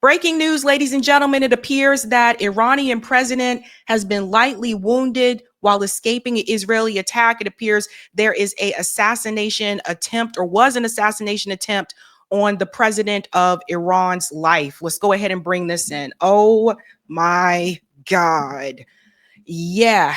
Breaking news, ladies and gentlemen, it appears that Iranian president has been lightly wounded while escaping an Israeli attack. It appears there is a assassination attempt, or was an assassination attempt, on the president of Iran's life. Let's go ahead and bring this in. Oh my God. Yeah.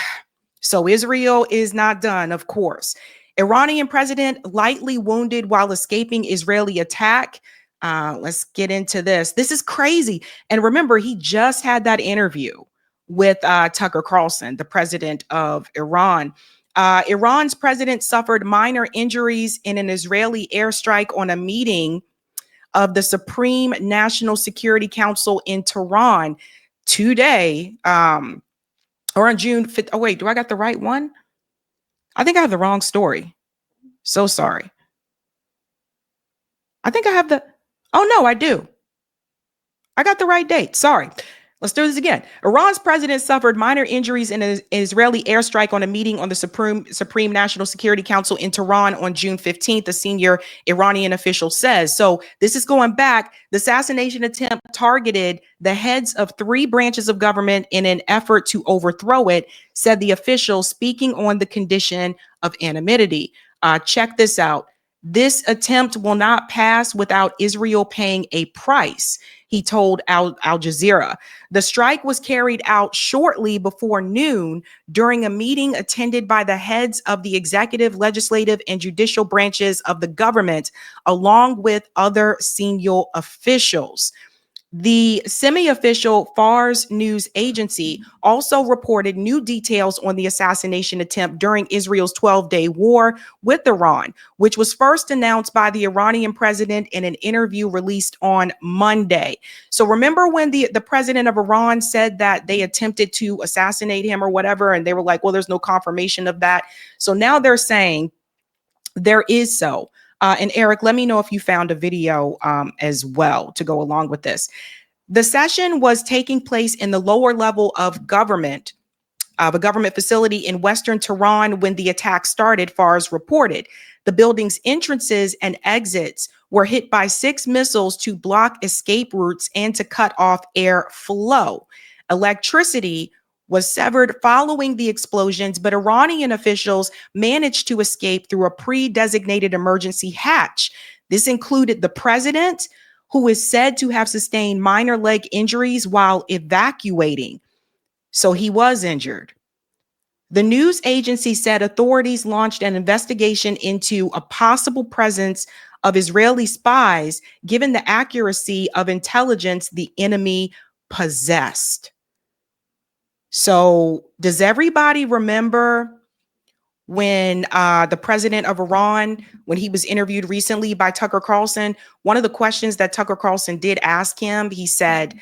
So Israel is not done, of course. Iranian president lightly wounded while escaping Israeli attack. Let's get into this. This is crazy. And remember, he just had that interview with Tucker Carlson, the president of Iran. Iran's president suffered minor injuries in an Israeli airstrike on a meeting of the Supreme National Security Council in Tehran today, or on June 5th. Oh, wait, do I got the right one? I think I have the wrong story. So sorry. I think I have oh no, I do. I got the right date. Sorry. Let's do this again. Iran's president suffered minor injuries in an Israeli airstrike on a meeting on the Supreme National Security Council in Tehran on June 15th, a senior Iranian official says. So this is going back. The assassination attempt targeted the heads of 3 branches of government in an effort to overthrow it, said the official, speaking on the condition of anonymity. Check this out. This attempt will not pass without Israel paying a price, he told Al Jazeera. The strike was carried out shortly before noon during a meeting attended by the heads of the executive, legislative, and judicial branches of the government, along with other senior officials. The semi-official Fars news agency also reported new details on the assassination attempt during Israel's 12-day war with Iran, which was first announced by the Iranian president in an interview released on Monday. So remember when the president of Iran said that they attempted to assassinate him or whatever, and they were like, well, there's no confirmation of that. So now they're saying there is so. And Eric, let me know if you found a video as well to go along with this. The session was taking place in the lower level of government, of a government facility in Western Tehran when the attack started, Fars reported. The building's entrances and exits were hit by 6 missiles to block escape routes and to cut off air flow. Electricity was severed following the explosions, but Iranian officials managed to escape through a pre-designated emergency hatch. This included the president, who is said to have sustained minor leg injuries while evacuating. So he was injured. The news agency said authorities launched an investigation into a possible presence of Israeli spies, given the accuracy of intelligence the enemy possessed. So does everybody remember when the president of Iran, when he was interviewed recently by Tucker Carlson, one of the questions that Tucker Carlson did ask him, he said,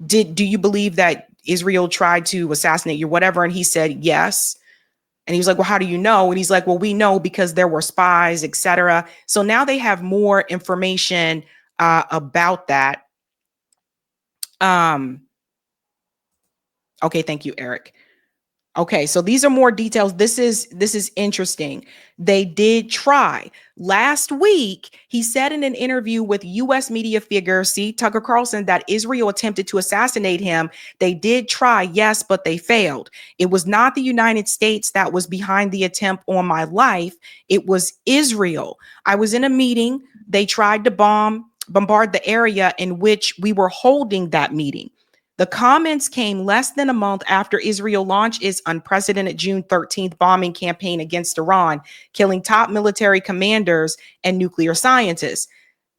do you believe that Israel tried to assassinate you, whatever? And he said, yes. And he was like, well, how do you know? And he's like, well, we know because there were spies, etc. So now they have more information about that. Okay, thank you, Eric. Okay, so these are more details. This is interesting. They did try. Last week, he said in an interview with U.S. media figure, Tucker Carlson, that Israel attempted to assassinate him. They did try, yes, but they failed. It was not the United States that was behind the attempt on my life. It was Israel. I was in a meeting. They tried to bombard the area in which we were holding that meeting. The comments came less than a month after Israel launched its unprecedented June 13th bombing campaign against Iran, killing top military commanders and nuclear scientists.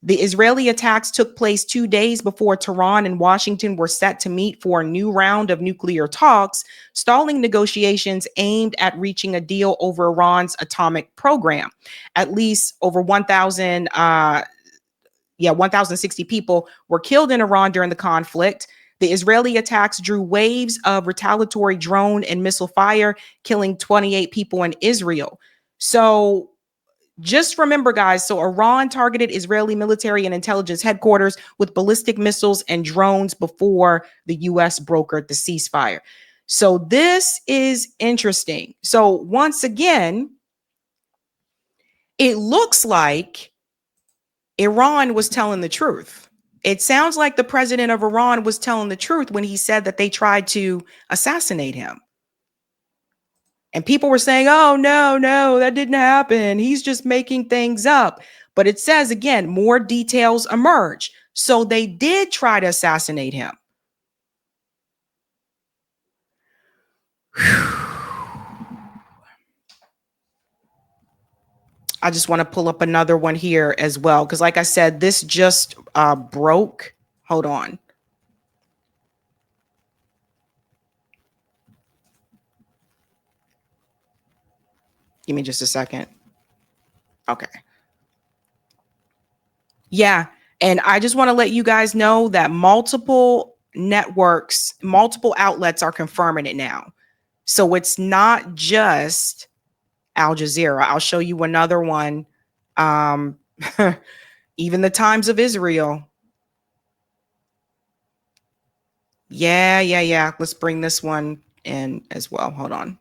The Israeli attacks took place 2 days before Tehran and Washington were set to meet for a new round of nuclear talks, stalling negotiations aimed at reaching a deal over Iran's atomic program. At least over 1,060 people were killed in Iran during the conflict. The Israeli attacks drew waves of retaliatory drone and missile fire, killing 28 people in Israel. So just remember, guys, so Iran targeted Israeli military and intelligence headquarters with ballistic missiles and drones before the U.S. brokered the ceasefire. So this is interesting. So once again, it looks like Iran was telling the truth. It sounds like the president of Iran was telling the truth when he said that they tried to assassinate him. And people were saying, oh, no, that didn't happen. He's just making things up. But it says, again, more details emerge. So they did try to assassinate him. I just want to pull up another one here as well. Because like I said, this just broke. Hold on. Give me just a second. Okay. Yeah. And I just want to let you guys know that multiple networks, multiple outlets are confirming it now. So it's not just Al Jazeera. I'll show you another one. Even the Times of Israel. Yeah. Let's bring this one in as well. Hold on.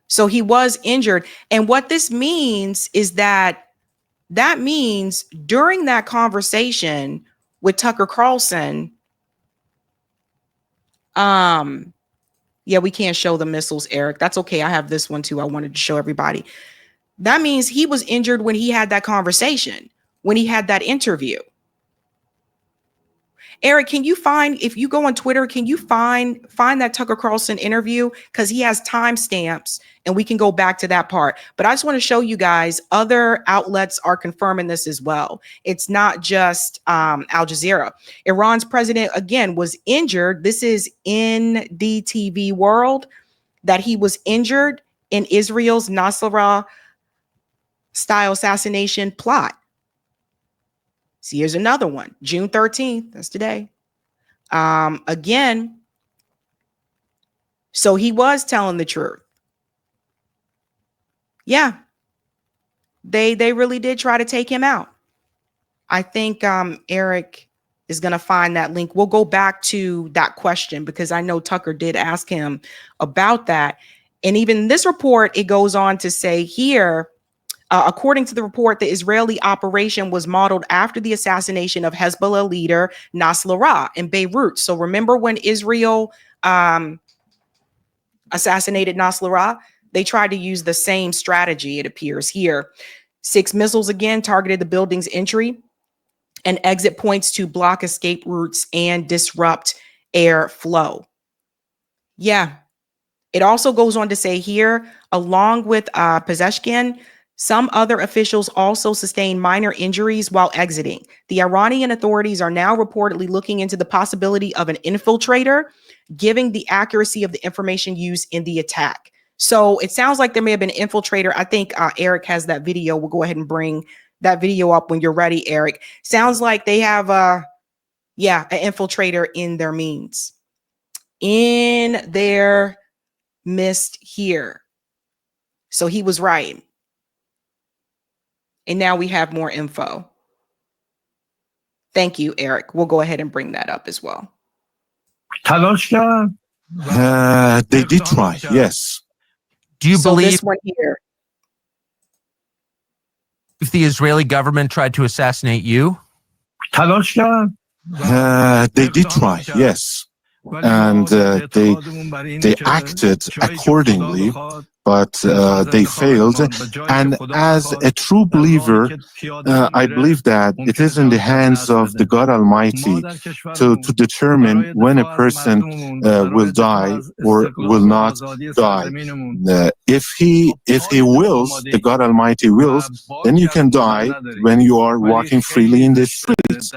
So he was injured. And what this means is that means during that conversation with Tucker Carlson, yeah, we can't show the missiles, Eric. That's okay. I have this one too. I wanted to show everybody. That means he was injured when he had that conversation, when he had that interview. Eric, can you find, if you go on Twitter, can you find that Tucker Carlson interview? Because he has timestamps and we can go back to that part. But I just want to show you guys other outlets are confirming this as well. It's not just Al Jazeera. Iran's president, again, was injured. This is in DTV World, that he was injured in Israel's Nasrallah style assassination plot. So here's another one, June 13th. That's today. Again, so he was telling the truth. Yeah, they really did try to take him out. I think Eric is going to find that link. We'll go back to that question because I know Tucker did ask him about that. And even this report, it goes on to say here, according to the report, the Israeli operation was modeled after the assassination of Hezbollah leader Nasrallah in Beirut. So remember when Israel assassinated Nasrallah? They tried to use the same strategy, it appears here. 6 missiles again targeted the building's entry and exit points to block escape routes and disrupt airflow. Yeah. It also goes on to say here, along with Pezeshkian, some other officials also sustained minor injuries while exiting. The Iranian authorities are now reportedly looking into the possibility of an infiltrator, giving the accuracy of the information used in the attack. So it sounds like there may have been an infiltrator. I think Eric has that video. We'll go ahead and bring that video up when you're ready, Eric. Sounds like they have, an infiltrator in their means, in their midst here. So he was right. And now we have more info. Thank you, Eric. We'll go ahead and bring that up as well. They did try, yes. Do you believe this one here? If the Israeli government tried to assassinate you? They did try, yes. And they acted accordingly, but they failed. And as a true believer, I believe that it is in the hands of the God Almighty to determine when a person will die or will not die. If he wills, the God Almighty wills, then you can die when you are walking freely in the streets.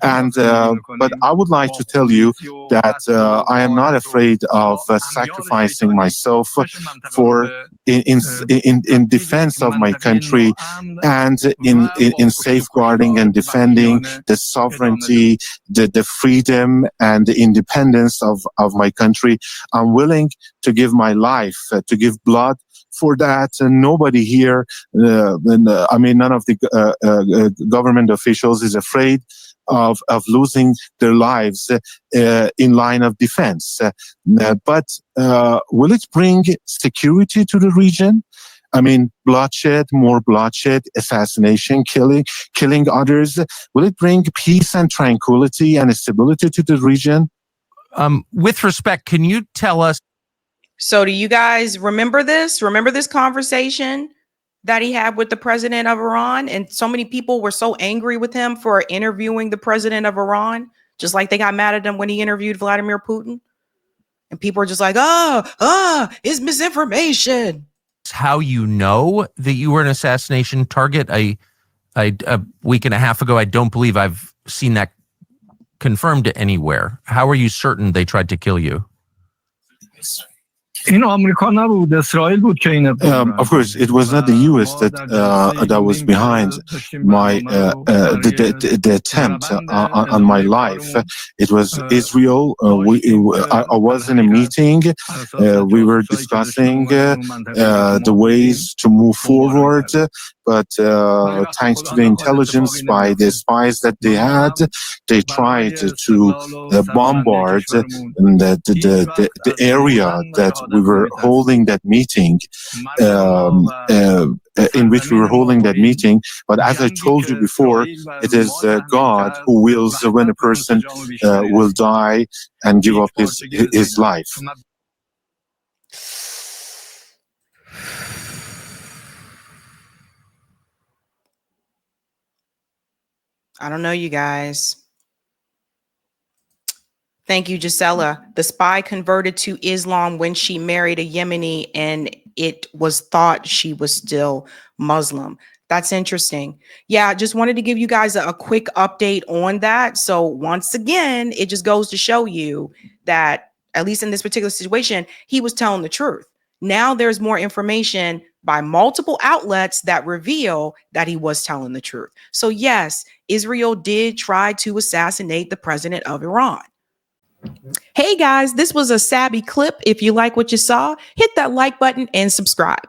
And but I would like to tell you that I am not afraid of sacrificing myself for in defense of my country and in safeguarding and defending the sovereignty, the freedom and the independence of my country. I'm willing to give my life, to give blood for that. And nobody here, none of the government officials is afraid of losing their lives in line of defense. But will it bring security to the region? I mean, bloodshed, more bloodshed, assassination, killing others. Will it bring peace and tranquility and stability to the region? With respect, can you tell us? So do you guys remember this? Remember this conversation that he had with the president of Iran? And so many people were so angry with him for interviewing the president of Iran, just like they got mad at him when he interviewed Vladimir Putin. And people are just like, it's misinformation. How you know that you were an assassination target? A week and a half ago, I don't believe I've seen that confirmed anywhere. How are you certain they tried to kill you? Of course, it was not the U.S. that was behind my the attempt on my life. It was Israel. I was in a meeting. We were discussing the ways to move forward. But thanks to the intelligence by the spies that they had, they tried to bombard the area that we were holding that meeting, in which we were holding that meeting. But as I told you before, it is God who wills when a person will die and give up his life. I don't know, you guys. Thank you, Gisela. The spy converted to Islam when she married a Yemeni, and it was thought she was still Muslim. That's interesting. Yeah, just wanted to give you guys a quick update on that. So once again, it just goes to show you that, at least in this particular situation, he was telling the truth. Now there's more information by multiple outlets that reveal that he was telling the truth. So yes, Israel did try to assassinate the president of Iran. Hey guys, this was a Sabby clip. If you like what you saw, hit that like button and subscribe.